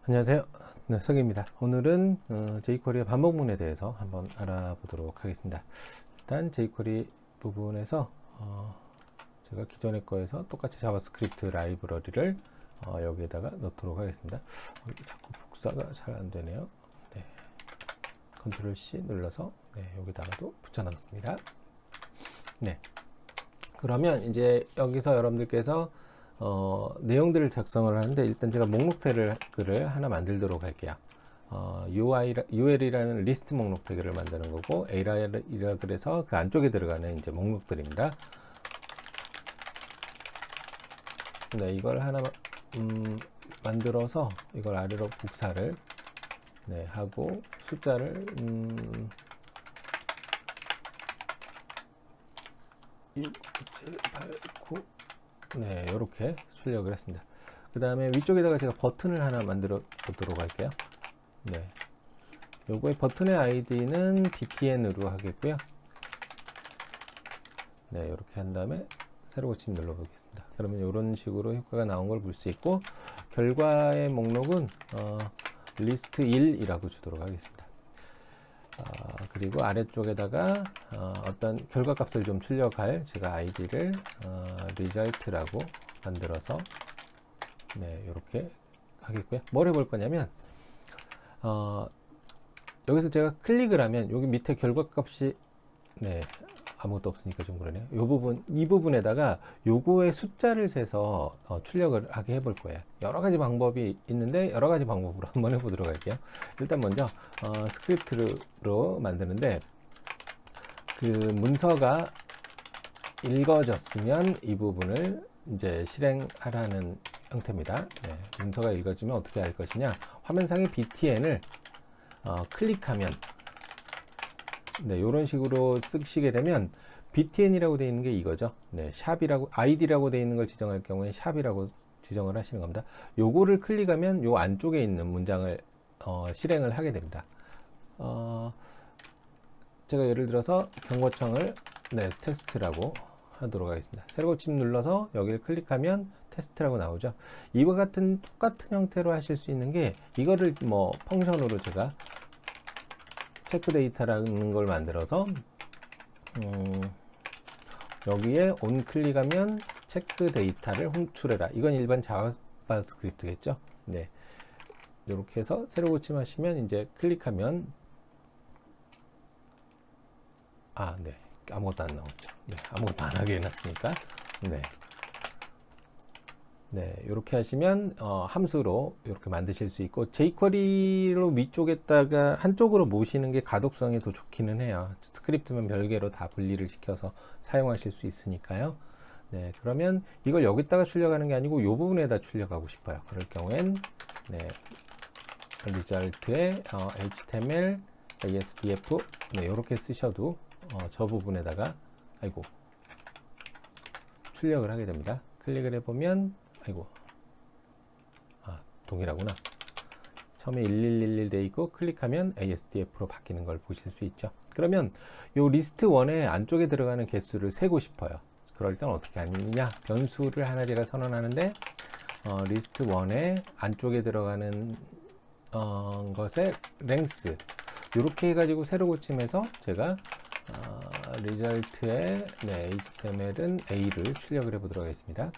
안녕하세요. 네, 석입니다. 오늘은 jQuery의 반복문에 대해서 한번 알아보도록 하겠습니다. 일단 jQuery 부분에서 제가 기존의 거에서 똑같이 자바스크립트 라이브러리를 여기에다가 넣도록 하겠습니다. 자꾸 복사가 잘 안 되네요. 네. 컨트롤 C 눌러서 여기다가도 붙여놨습니다. 네. 그러면 이제 여기서 여러분들께서 내용들을 작성을 하는데, 일단 제가 목록 태그를 하나 만들도록 할게요. UL이라는 리스트 목록 태그를 만드는 거고, A라고 그래서 그 안쪽에 들어가는 이제 목록들입니다. 네, 이걸 하나 만들어서 이걸 아래로 복사를 하고, 숫자를 6, 7, 8, 9 이렇게 출력을 했습니다. 그 다음에 위쪽에다가 제가 버튼을 하나 만들어 보도록 할게요. 요거의 버튼의 아이디는 btn으로 하겠고요. 이렇게 한 다음에 새로 고침 눌러 보겠습니다. 그러면 이런 식으로 효과가 나온 걸 볼 수 있고, 결과의 목록은 리스트 1이라고 주도록 하겠습니다. 그리고 아래쪽에다가 어떤 결과값을 좀 출력할 제가 아이디를 result라고 만들어서 이렇게 하겠고요. 뭘 해볼 거냐면 여기서 제가 클릭을 하면 여기 밑에 결과값이 아무것도 없으니까 좀 그러네요. 이 부분에다가 요거의 숫자를 세서 출력을 하게 해볼 거예요. 여러 가지 방법이 있는데 여러 가지 방법으로 한번 해보도록 할게요. 일단 먼저 스크립트로 만드는데, 그 문서가 읽어졌으면 이 부분을 이제 실행하라는 형태입니다. 문서가 읽어지면 어떻게 할 것이냐, 화면상의 btn을 클릭하면 이런 식으로 쓰시게 되면 btn이라고 되어 있는 게 이거죠. 샵이라고, id라고 되어 있는 걸 지정할 경우에 샵이라고 지정을 하시는 겁니다. 요거를 클릭하면 요 안쪽에 있는 문장을 실행을 하게 됩니다. 제가 예를 들어서 경고청을 테스트라고 하도록 하겠습니다. 새로 고침 눌러서 여기를 클릭하면 테스트라고 나오죠. 이와 같은 똑같은 형태로 하실 수 있는 게, 이거를 뭐 펑션으로 제가 체크 데이터라는 걸 만들어서 여기에 온 클릭하면 체크 데이터를 호출해라. 이건 일반 자바스크립트겠죠. 이렇게 해서 새로 고침하시면 이제 클릭하면 아무것도 안 나오죠. 아무것도 안 하게 해놨으니까. 이렇게 하시면 함수로 이렇게 만드실 수 있고, jQuery로 위쪽에다가 한쪽으로 모시는 게 가독성이 더 좋기는 해요. 스크립트면 별개로 다 분리를 시켜서 사용하실 수 있으니까요. 그러면 이걸 여기다가 출력하는 게 아니고 이 부분에다 출력하고 싶어요. 그럴 경우엔 result에 html, asdf 이렇게 쓰셔도 저 부분에다가 출력을 하게 됩니다. 클릭을 해보면 동일하구나. 처음에 1111 돼 있고 클릭하면 ASDF로 바뀌는 걸 보실 수 있죠. 그러면 요 리스트 1의 안쪽에 들어가는 개수를 세고 싶어요. 그럴 땐 어떻게 하느냐, 변수를 하나 제가 선언하는데, 리스트 1의 안쪽에 들어가는 것의 length 이렇게 해가지고 새로 고침해서 제가 result에 HTML은 A를 출력을 해보도록 하겠습니다.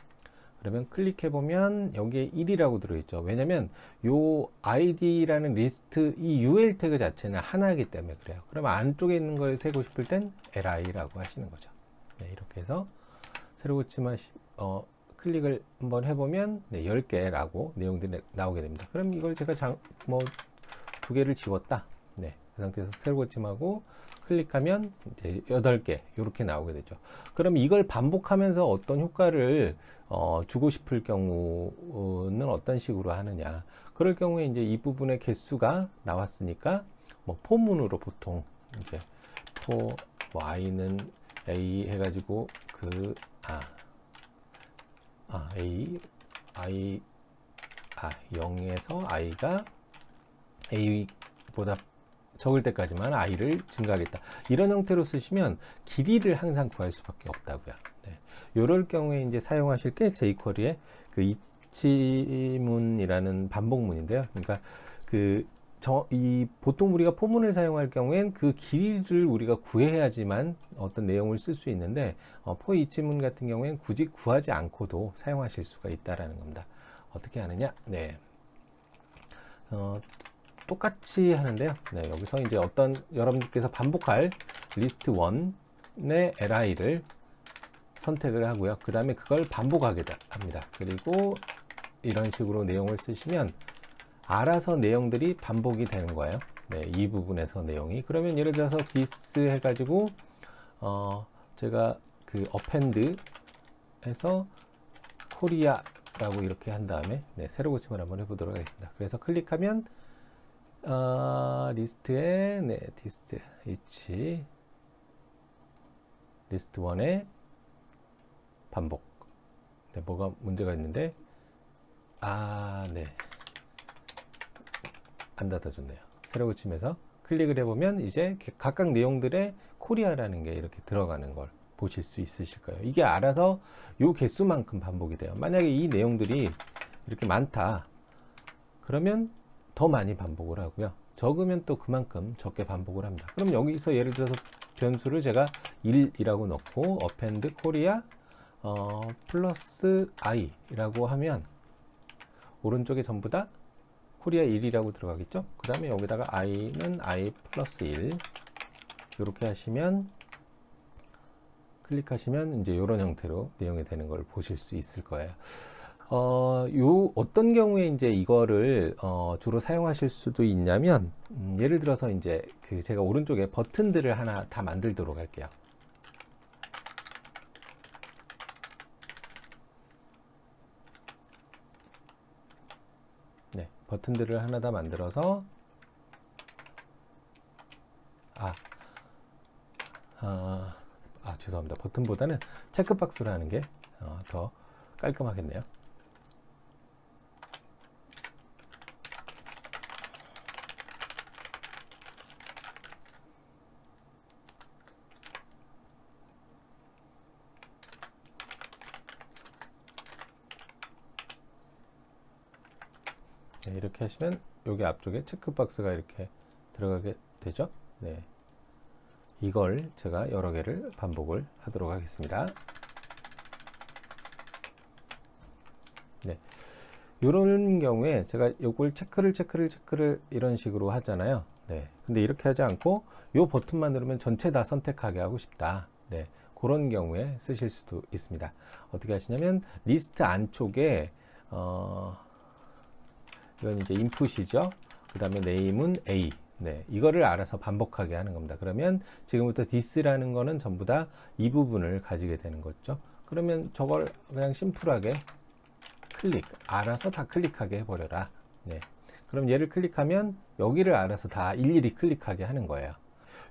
그러면 클릭해보면 여기에 1이라고 들어있죠. 왜냐면 요 id라는 리스트, 이 UL 태그 자체는 하나이기 때문에 그래요. 그러면 안쪽에 있는 걸 세고 싶을 땐 li라고 하시는 거죠. 이렇게 해서 새로 고침하시 클릭을 한번 해보면 10개라고 내용들이 나오게 됩니다. 그럼 이걸 제가 두 개를 지웠다. 그 상태에서 새로 고침하고 클릭하면 이제 8개 이렇게 나오게 되죠. 그럼 이걸 반복하면서 어떤 효과를 주고 싶을 경우는 어떤 식으로 하느냐, 그럴 경우에 이제 이 부분의 개수가 나왔으니까 포문으로 보통 이제 y는 a 해가지고 i 0에서 i가 a보다 적을 때까지만 i를 증가하겠다. 이런 형태로 쓰시면 길이를 항상 구할 수밖에 없다고요. 이럴 경우에 이제 사용하실 게 jQuery의 그 이치문이라는 반복문인데요. 그러니까 이 보통 우리가 포문을 사용할 경우엔 그 길이를 우리가 구해야지만 어떤 내용을 쓸 수 있는데 포이치문 같은 경우엔 굳이 구하지 않고도 사용하실 수가 있다라는 겁니다. 어떻게 하느냐? 네. 똑같이 하는데요. 네, 여기서 이제 어떤 여러분들께서 반복할 리스트 1의 li를 선택을 하고요. 그 다음에 그걸 반복하게 합니다. 그리고 이런 식으로 내용을 쓰시면 알아서 내용들이 반복이 되는 거예요. 네, 이 부분에서 내용이. 그러면 예를 들어서 this 해가지고 제가 그 append에서 코리아라고 이렇게 한 다음에 네, 새로 고침을 한번 해보도록 하겠습니다. 그래서 클릭하면 리스트에 네, this each 리스트 1의 반복. 네, 뭐가 문제가 있는데 네. 안 닫아줬네요. 새로 고침해서 클릭을 해보면 이제 각각 내용들의 코리아라는 게 이렇게 들어가는 걸 보실 수 있으실 거예요. 이게 알아서 요 개수만큼 반복이 돼요. 만약에 이 내용들이 이렇게 많다 그러면 더 많이 반복을 하고요. 적으면 또 그만큼 적게 반복을 합니다. 그럼 여기서 예를 들어서 변수를 제가 1이라고 넣고 append 코리아 플러스 i라고 하면 오른쪽에 전부 다 코리아 1이라고 들어가겠죠. 그 다음에 여기다가 i는 i 플러스 1 이렇게 하시면 클릭하시면 이제 이런 형태로 내용이 되는 걸 보실 수 있을 거예요. 어떤 경우에 이제 이거를 주로 사용하실 수도 있냐면 예를 들어서 이제 제가 오른쪽에 버튼들을 하나 다 만들도록 할게요. 네, 버튼들을 하나 다 만들어서 죄송합니다. 버튼보다는 체크박스로 하는 게 더 깔끔하겠네요. 네, 이렇게 하시면 여기 앞쪽에 체크박스가 이렇게 들어가게 되죠. 네, 이걸 제가 여러 개를 반복을 하도록 하겠습니다. 네, 이런 경우에 제가 요걸 체크를 이런 식으로 하잖아요. 네, 근데 이렇게 하지 않고 요 버튼만 누르면 전체 다 선택하게 하고 싶다. 네, 그런 경우에 쓰실 수도 있습니다. 어떻게 하시냐면 리스트 안쪽에 이건 이제 인풋이죠. 그 다음에 네임은 A. 네, 이거를 알아서 반복하게 하는 겁니다. 그러면 지금부터 this라는 거는 전부 다 이 부분을 가지게 되는 거죠. 그러면 저걸 그냥 심플하게 알아서 다 클릭하게 해버려라. 네, 그럼 얘를 클릭하면 여기를 알아서 다 일일이 클릭하게 하는 거예요.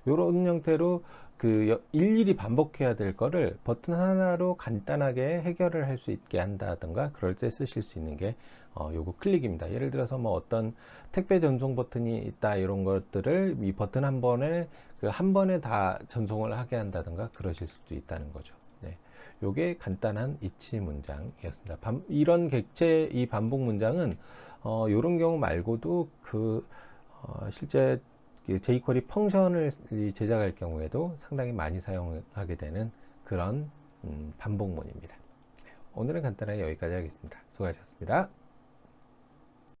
이런 형태로 일일이 반복해야 될 거를 버튼 하나로 간단하게 해결을 할 수 있게 한다든가 그럴 때 쓰실 수 있는 게 요거 클릭입니다. 예를 들어서 뭐 어떤 택배 전송 버튼이 있다 이런 것들을 이 버튼 한 번에 한 번에 다 전송을 하게 한다든가 그러실 수도 있다는 거죠. 네, 요게 간단한 이치 문장이었습니다. 이런 객체 이 반복 문장은 요런 경우 말고도 실제 jQuery 펑션을 제작할 경우에도 상당히 많이 사용하게 되는 그런 반복문입니다. 오늘은 간단하게 여기까지 하겠습니다. 수고하셨습니다.